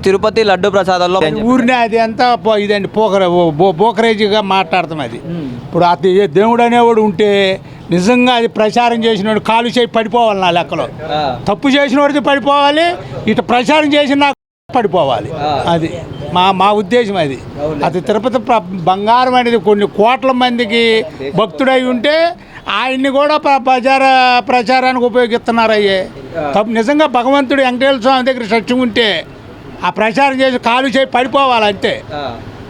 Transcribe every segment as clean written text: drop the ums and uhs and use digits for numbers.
తిరుపతి లడ్డు ప్రసాదంలో ఊరినే అది అంతా ఇదండి పోకరేజీగా మాట్లాడతాం. అది ఇప్పుడు అది దేవుడు అనేవాడు ఉంటే నిజంగా అది ప్రచారం చేసినోడు కాలు చేయి పడిపోవాలి. నా లెక్కలో తప్పు చేసినోడిది పడిపోవాలి, ఇటు ప్రచారం చేసిన పడిపోవాలి. అది మా ఉద్దేశం. అది తిరుపతి బంగారం అనేది కొన్ని కోట్ల మందికి భక్తుడై ఉంటే ఆయన్ని కూడా ప్రచారానికి ఉపయోగిస్తున్నారు. తప్పు నిజంగా భగవంతుడు వెంకటేశ్వర స్వామి దగ్గర సత్యం ఉంటే ఆ ప్రచారం చేసి కాలు చేయి పడిపోవాలి. అంతే.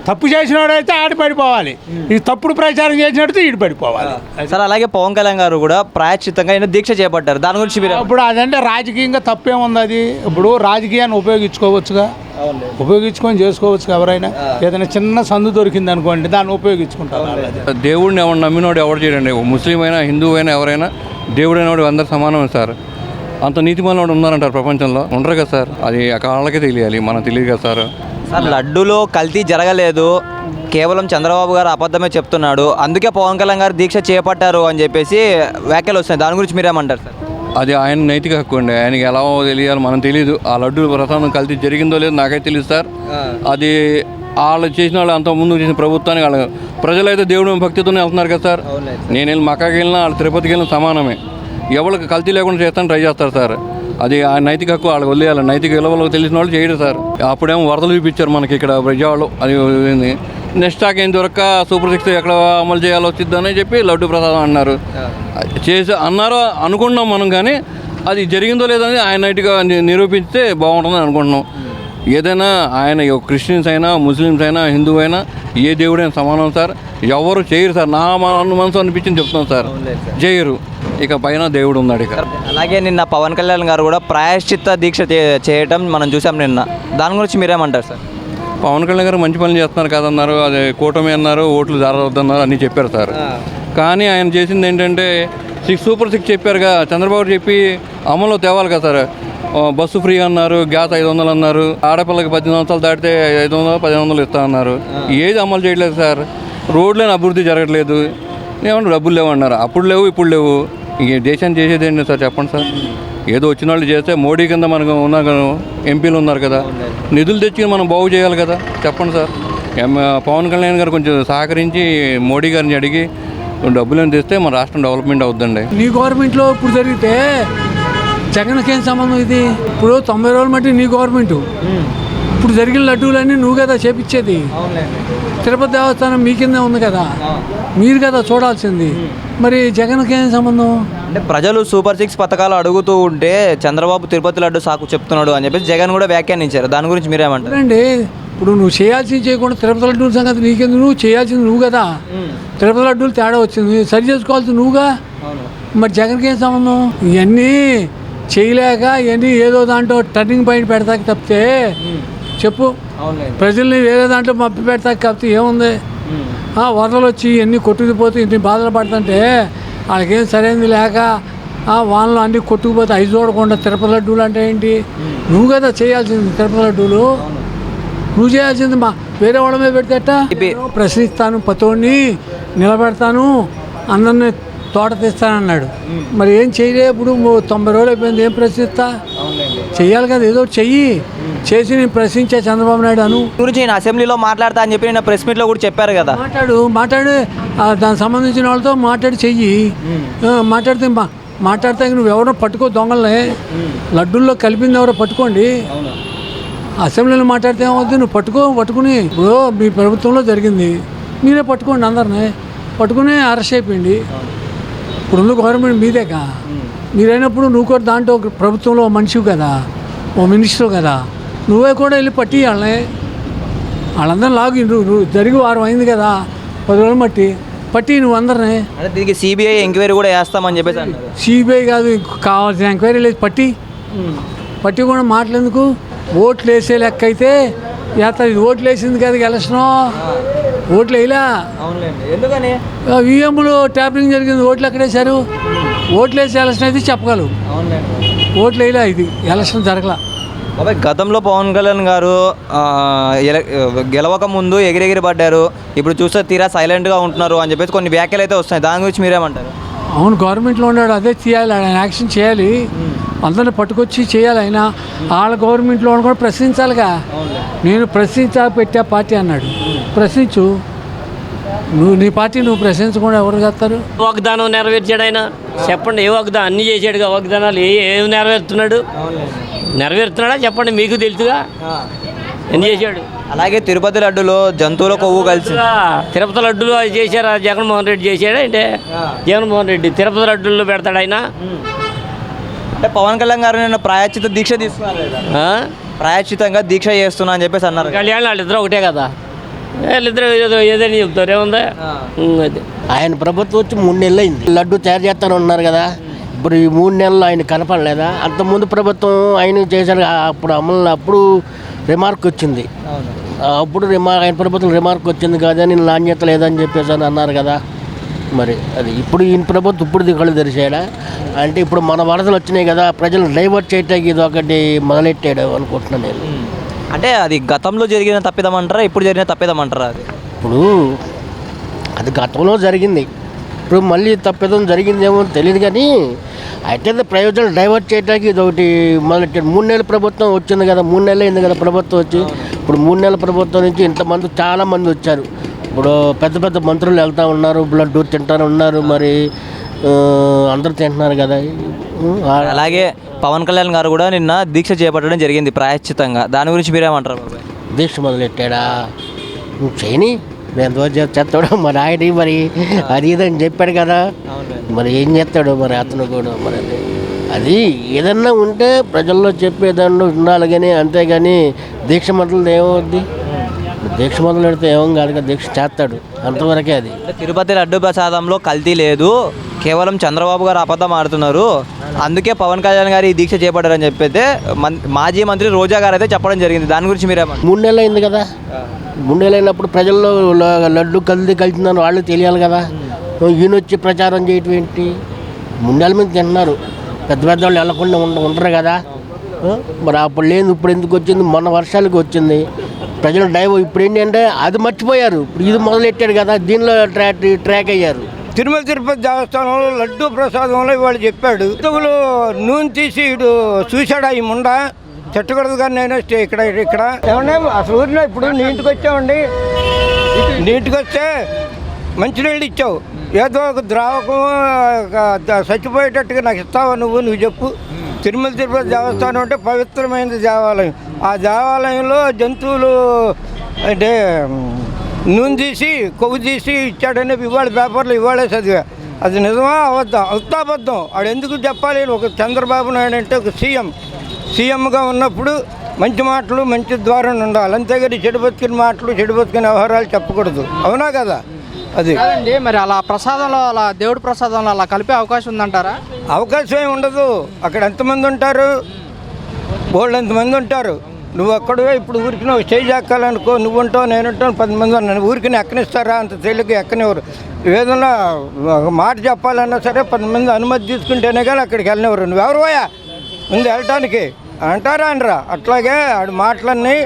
తప్పు చేసినోడైతే ఆడి పడిపోవాలి, ఇది తప్పుడు ప్రచారం చేసినట్టు ఈడు పడిపోవాలి. సార్ అలాగే పవన్ కళ్యాణ్ గారు కూడా ప్రాయశ్చిత్తంగా ఆయన దీక్ష చేపట్టారు. దాని గురించి మీరు ఇప్పుడు అదంటే రాజకీయంగా తప్పేముంది? అది ఇప్పుడు రాజకీయాన్ని ఉపయోగించుకోవచ్చుగా, ఉపయోగించుకొని చేసుకోవచ్చు. ఎవరైనా ఏదైనా చిన్న సందు దొరికింది అనుకోండి, దాన్ని ఉపయోగించుకుంటారు. దేవుడిని ఎవరు నమ్మినోడు ఎవరు చేయడండి. ముస్లిం అయినా హిందూ అయినా ఎవరైనా దేవుడు అయినోడు అందరు సమానమే సార్. అంత నీతిమాలోడు ఉన్నారంటారు ప్రపంచంలో, ఉండరు కదా సార్. అది వాళ్ళకే తెలియాలి, మనకు తెలియదు కదా సార్. సార్ లడ్డూలో కల్తీ జరగలేదు, కేవలం చంద్రబాబు గారు అబద్ధమే చెప్తున్నాడు, అందుకే పవన్ కళ్యాణ్ గారు దీక్ష చేపట్టారు అని చెప్పేసి వ్యాఖ్యలు వస్తున్నాయి. దాని గురించి మీరేమంటారు సార్? అది ఆయన నైతిక హక్కు అండి. ఆయనకి ఎలా తెలియాలి మనం తెలియదు. ఆ లడ్డు ప్రసాదం కల్తీ జరిగిందో లేదో నాకైతే తెలియదు సార్. అది వాళ్ళు చేసిన వాళ్ళు అంత ముందు చేసిన ప్రభుత్వానికి వాళ్ళు ప్రజలైతే దేవుడు భక్తితోనే వెళ్తున్నారు కదా సార్. నేను వెళ్ళి మక్కాకి వెళ్ళినా వాళ్ళు తిరుపతికి వెళ్ళిన సమానమే. ఎవరికి కల్తీ లేకుండా చేస్తాను ట్రై చేస్తారు సార్. అది ఆ నైతిక హక్కు వాళ్ళకి వదిలేయాలి. నైతిక విలువలకు తెలిసిన వాళ్ళు చేయడు సార్. అప్పుడేమో వరదలు చూపించారు మనకి ఇక్కడ విజయవాడలో. అది నెక్స్ట్ స్టాక్ అయిన దొరక్క సూపర్ 6 ఎక్కడ అమలు చేయాలో వచ్చిద్దని చెప్పి లడ్డు ప్రసాదం అన్నారు. అన్నారో అనుకుంటున్నాం మనం, కానీ అది జరిగిందో లేదని ఆయన నైట్గా నిరూపిస్తే బాగుంటుందని అనుకుంటున్నాం. ఏదైనా ఆయన క్రిస్టియన్స్ అయినా ముస్లిమ్స్ అయినా హిందూ అయినా ఏ దేవుడైనా సమానం సార్. ఎవరు చేయరు సార్. నా మనసు అనిపించింది చెప్తున్నాం సార్, చేయరు. ఇక పైన దేవుడు ఉన్నాడు. ఇక అలాగే నిన్న పవన్ కళ్యాణ్ గారు కూడా ప్రాయశ్చిత్త దీక్ష చేయటం మనం చూసాం నిన్న. దాని గురించి మీరేమంటారు సార్? పవన్ కళ్యాణ్ గారు మంచి పనులు చేస్తున్నారు కదన్నారు, అది కూటమి అన్నారు, ఓట్లు జారవద్దన్నారు, అన్నీ చెప్పారు సార్. కానీ ఆయన చేసింది ఏంటంటే సూపర్ 6 చెప్పారుగా, చంద్రబాబు చెప్పి అమల్లో తేవాలి కదా సార్. బస్సు ఫ్రీ అన్నారు, గ్యాస్ 500 అన్నారు, ఆడపిల్లకి 18 సంవత్సరాలు దాటితే 500 1500 ఇస్తా అన్నారు. ఏది అమలు చేయలేదు సార్. రోడ్లేని అభివృద్ధి జరగట్లేదు. ఏమన్నా డబ్బులు లేవన్నారు, అప్పుడు లేవు ఇప్పుడు లేవు. ఇంక దేశాన్ని చేసేది ఏంటి సార్ చెప్పండి సార్. ఏదో వచ్చిన వాళ్ళు చేస్తే మోడీ కింద మనకు ఉన్న ఎంపీలు ఉన్నారు కదా, నిధులు తెచ్చి మనం బాగు చేయాలి కదా చెప్పండి సార్. పవన్ కళ్యాణ్ గారు కొంచెం సహకరించి మోడీ గారిని అడిగి డబ్బులను తెస్తే మన రాష్ట్రం డెవలప్మెంట్ అవుతుందండి. నీ గవర్నమెంట్లో ఇప్పుడు జరిగితే జగన్కి ఏం సంబంధం? ఇది ఇప్పుడు 90 రోజులు మట్టి నీ గవర్నమెంట్, ఇప్పుడు జరిగిన లడ్డూలన్నీ నువ్వు కదా చేపించేది. తిరుపతి దేవస్థానం మీ కిందే ఉంది కదా, మీరు కదా చూడాల్సింది. మరి జగన్కి ఏం సంబంధం? అంటే ప్రజలు సూపర్ 6 పథకాలు అడుగుతూ ఉంటే చంద్రబాబు తిరుపతి లడ్డు సాకు చెప్తున్నాడు అని చెప్పేసి జగన్ కూడా వ్యాఖ్యానించారు. దాని గురించి మీరేమంటారు? అండి ఇప్పుడు నువ్వు చేయాల్సింది చేయకుండా తిరుపతి లడ్డూల సంగతి నీకెందుకు? నువ్వు చేయాల్సింది నువ్వు కదా. తిరుపతి లడ్డూలు తేడా వచ్చింది, సరి చేసుకోవాల్సింది నువ్వుగా. మరి జగన్కి ఏం సంబంధం? ఇవన్నీ చేయలేక ఇవన్నీ ఏదో దాంట్లో టర్నింగ్ పాయింట్ పెడతాక తప్పితే చెప్పు, ప్రజల్ని వేరే దాంట్లో మప్పి పెడతాక తప్పితే ఏముంది? వరదలు వచ్చి ఎన్ని కొట్టుకుపోతే ఇన్ని బాధలు పడుతుంటే వాళ్ళకేం సరైనది లేక వానలు అన్నీ కొట్టుకుపోతే అవి చూడకుండా తిరుపతి లడ్డూలు అంటే ఏంటి? నువ్వు కదా చేయాల్సింది తిరుపతి లడ్డూలు, నువ్వు చేయాల్సింది. వేరే వాళ్ళ మీద పెడితేట ప్రశ్నిస్తాను, పతోడిని నిలబెడతాను, అందరినీ తోట తీస్తానన్నాడు. మరి ఏం చేయలే. ఇప్పుడు 90 రోజులు అయిపోయింది, ఏం ప్రశ్నిస్తా? చెయ్యాలి కదా, ఏదో చెయ్యి. చేసి నేను ప్రశ్నించా చంద్రబాబు నాయుడు అను గురించి నేను అసెంబ్లీలో మాట్లాడతా అని చెప్పి నేను ప్రెస్ మీట్లో కూడా చెప్పారు కదా. మాట్లాడు దానికి సంబంధించిన వాళ్ళతో మాట్లాడి చెయ్యి. మాట్లాడితే నువ్వు ఎవరో పట్టుకో, దొంగలనే లడ్డూల్లో కలిపింది ఎవరో పట్టుకోండి. అసెంబ్లీలో మాట్లాడితే ఏమవుతుంది? నువ్వు పట్టుకుని ఇప్పుడు మీ ప్రభుత్వంలో జరిగింది, మీరే పట్టుకోండి, అందరినీ పట్టుకుని అరెస్ట్ అయిపోయింది. ఇప్పుడున్న గవర్నమెంట్ మీదేగా, మీరైనప్పుడు నువ్వు కూడా దాంట్లో ప్రభుత్వంలో మనిషివి కదా, ఓ మినిస్టర్ కదా, నువ్వే కూడా వెళ్ళి పట్టి వాళ్ళందరూ లాగి నువ్వు జరిగి వారం అయింది కదా, 10 రోజులు పట్టి నువ్వు అందరినీ. అంటే దీనికి సిబిఐ ఎంక్వైరీ కూడా వేస్తామని చెప్పేసి. సిబిఐ కాదు, కావాల్సిన ఎంక్వైరీ లేదు, పట్టి కూడా మాట్లాడేందుకు. ఓట్లు వేసే లెక్క అయితే ఇది ఓట్లు వేసింది కదా ఎలక్షను, ఓట్లు వేయలే. ఎందుకని? ఈఎంలు ట్యాపింగ్ జరిగింది, ఓట్లు ఎక్కడ వేశారు? ఓట్లు వేసి ఎలక్షన్ అయితే చెప్పగలవు, ఓట్లు వేయలే, ఇది ఎలక్షన్ జరగలా. గతంలో పవన్ కళ్యాణ్ గారు గెలవక ముందు ఎగిరెగిరి పడ్డారు, ఇప్పుడు చూస్తే తీరా సైలెంట్గా ఉంటున్నారు అని చెప్పేసి కొన్ని వ్యాఖ్యలు అయితే వస్తున్నాయి. దాని గురించి మీరేమంటారు? అవును, గవర్నమెంట్లో ఉన్నాడు, అదే చేయాలి, ఆయన యాక్షన్ చేయాలి. అందరిని పట్టుకొచ్చి చేయాలి. ఆయన వాళ్ళ గవర్నమెంట్లో కూడా ప్రశ్నించాలిగా. నేను పెట్టా పార్టీ అన్నాడు. ప్రశ్నించు, నీ పార్టీ నువ్వు ప్రశ్నించకుండా ఎవరు చేస్తారు? వాగ్దానం నెరవేర్చాడు ఆయన. చెప్పండి, ఏ వాగ్దానం? అన్నీ చేసాడుగా వాగ్దానాలు. ఏం నెరవేరుతున్నాడా చెప్పండి, మీకు తెలుసుగా ఎన్ని చేశాడు. అలాగే తిరుపతి లడ్డులో జంతువుల కొవ్వు కలిసి తిరుపతి లడ్డులు అది చేశారా? జగన్మోహన్ రెడ్డి చేశాడా అంటే? జగన్మోహన్ రెడ్డి తిరుపతి లడ్డుల్లో పెడతాడు ఆయన. అంటే పవన్ కళ్యాణ్ గారు నిన్న ప్రాయశ్చిత దీక్ష తీసుకున్నారు కదా, ప్రాయశ్చితంగా దీక్ష చేస్తున్నా అని చెప్పేసి అన్నారు. కళ్యాణ్ వాళ్ళిద్దరు ఒకటే కదా, వాళ్ళిద్దరు ఏదైనా చెప్తారు, ఏముందా? అది ఆయన ప్రభుత్వం వచ్చి 3 నెలలు అయింది. లడ్డు తయారు చేస్తాను ఉన్నారు కదా, ఇప్పుడు ఈ 3 నెలలు ఆయన కనపడలేదా? అంతకుముందు ప్రభుత్వం ఆయన చేశారు. అప్పుడు రిమార్క్ వచ్చింది. అప్పుడు ఆయన ప్రభుత్వం రిమార్క్ వచ్చింది కదా, నేను నాణ్యత లేదని చెప్పేసి అని అన్నారు కదా. మరి అది ఇప్పుడు ఈయన ప్రభుత్వం ఇప్పుడు కళ్ళు తెరిచాడా అంటే? ఇప్పుడు మన వరదలు వచ్చినాయి కదా, ప్రజలు డైవర్ట్ చేయటానికి ఇది ఒకటి మొదలెట్టాడు అనుకుంటున్నాను నేను. అంటే అది గతంలో జరిగిన తప్పిదమంటారా, ఇప్పుడు జరిగిన తప్పిదమంటారా? ఇప్పుడు అది గతంలో జరిగింది, ఇప్పుడు మళ్ళీ తప్పిదం జరిగిందేమో తెలియదు. కానీ అయితే ప్రయోజనాలు డైవర్ట్ చేయడానికి ఇది ఒకటి మొదలెట్టాడు. 3 నెలల ప్రభుత్వం వచ్చింది కదా, 3 నెలలు అయింది కదా ప్రభుత్వం వచ్చి. ఇప్పుడు 3 నెలల ప్రభుత్వం నుంచి ఇంతమంది చాలామంది వచ్చారు. ఇప్పుడు పెద్ద పెద్ద మంత్రులు వెళ్తూ ఉన్నారు, బ్లడ్ తింటారు ఉన్నారు. మరి అందరూ తింటున్నారు కదా. అలాగే పవన్ కళ్యాణ్ గారు కూడా నిన్న దీక్ష చేపట్టడం జరిగింది ప్రాయశ్చితంగా. దాని గురించి మీరేమంటారు బాబాయ్? దీక్ష మొదలెట్టాడా? నువ్వు చేయని నేను చేస్తాడు మరి ఆయన. మరి అది ఇదని చెప్పాడు కదా, మరి ఏం చేస్తాడు మరి అతను కూడా. మరి అది ఏదన్నా ఉంటే ప్రజల్లో చెప్పేదాన్ని ఉండాలి కానీ, అంతేగాని దీక్ష మొదలు ఏమవుద్ది? దీక్ష మొదలు పెడితే ఏమో కాదు కదా, దీక్ష చేస్తాడు అంతవరకే. అది తిరుపతి లడ్డు ప్రసాదంలో కల్తీ లేదు, కేవలం చంద్రబాబు గారు అబద్ధం ఆడుతున్నారు, అందుకే పవన్ కళ్యాణ్ గారు ఈ దీక్ష చేపట్టారని చెప్పైతే మాజీ మంత్రి రోజా గారు అయితే చెప్పడం జరిగింది. దాని గురించి మీరేమంటారు? 3 నెలలు అయింది కదా, 3 నెలలు అయినప్పుడు ప్రజల్లో లడ్డు కలిసిందని వాళ్ళు తెలియాలి కదా. ఈయన వచ్చి ప్రచారం చేయటం ఏంటి? 3 నెలల మీద తింటున్నారు, పెద్ద పెద్ద వాళ్ళు వెళ్ళకుండా ఉండరు కదా. మరి అప్పుడు లేదు, ఇప్పుడు ఎందుకు వచ్చింది? మొన్న వర్షాలకు వచ్చింది. ప్రజలు ఇప్పుడు ఏంటంటే అది మర్చిపోయారు. ఇప్పుడు ఇది మొదలెట్టాడు కదా, దీనిలో ట్రాక్ అయ్యారు. తిరుమల తిరుపతి దేవస్థానంలో లడ్డు ప్రసాదంలో ఇవాళ చెప్పాడు, ఇతగులు నూనె తీసి ఇడు చూశాడా ఈ ముండ చెట్టకూడదు కానీ నేను ఇక్కడ ఏమన్నా అసలు ఊరిలో ఇప్పుడు నీ ఇంటికి వచ్చామండి, నీ ఇంటికి వస్తే మంచినీళ్ళు ఇచ్చావు, ఏదో ఒక ద్రావకం చచ్చిపోయేటట్టుగా నాకు ఇస్తావా నువ్వు చెప్పు. తిరుమల తిరుపతి దేవస్థానం అంటే పవిత్రమైన దేవాలయం. ఆ దేవాలయంలో జంతువులు అంటే నూనె తీసి కొవ్వు తీసి ఇచ్చాడని ఇవాళ పేపర్లో ఇవాళే చదివా. అది నిజమా అబద్ధం ఆడు ఎందుకు చెప్పాలి? ఒక చంద్రబాబు నాయుడు అంటే ఒక సీఎంగా ఉన్నప్పుడు మంచి మాటలు మంచి ద్వారం ఉండాలి, అంతేగాని చెడు బతికిన మాటలు చెడు బతికిన వ్యవహారాలు చెప్పకూడదు. అవునా కదా? అది మరి అలా ప్రసాదంలో అలా దేవుడి ప్రసాదంలో అలా కలిపే అవకాశం ఉందంటారా? అవకాశం ఏమి ఉండదు. అక్కడ ఎంతమంది ఉంటారు? బోల్డ్ ఎంతమంది ఉంటారు. నువ్వు అక్కడే ఇప్పుడు ఊరికి నువ్వు స్టేజ్ ఎక్కాలనుకో, నువ్వు ఉంటావు నేను ఉంటాను 10 మంది ఉన్నాను, ఊరికి ఎక్కనిస్తారా? అంత తేలిక ఎక్కనివ్వరు. ఏదైనా ఒక మాట చెప్పాలన్నా సరే 10 మంది అనుమతి తీసుకుంటేనే కానీ అక్కడికి వెళ్ళనివ్వరు. నువ్వెవరు పోయా ముందు వెళ్ళటానికి అంటారా అనరా? అట్లాగే ఆడు మాటలన్నీ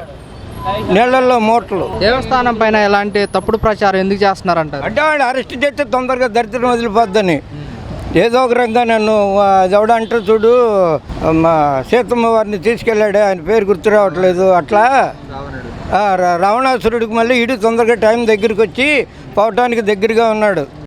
నీళ్ళల్లో మూటలు. దేవస్థానం పైన ఎలాంటి తప్పుడు ప్రచారం ఎందుకు చేస్తున్నారంటారు? అంటే వాడు అరెస్ట్ చేస్తే తొందరగా దరిద్రం వదిలిపోద్దని ఏదో ఒక రంగా నన్ను ఎవడ అంటారు చూడు, మా సీతమ్మ వారిని తీసుకెళ్ళాడే, ఆయన పేరు గుర్తు రావట్లేదు, అట్లా రావణాసురుడికి మళ్ళీ ఇటు తొందరగా టైం దగ్గరికి వచ్చి పోవటానికి దగ్గరగా ఉన్నాడు.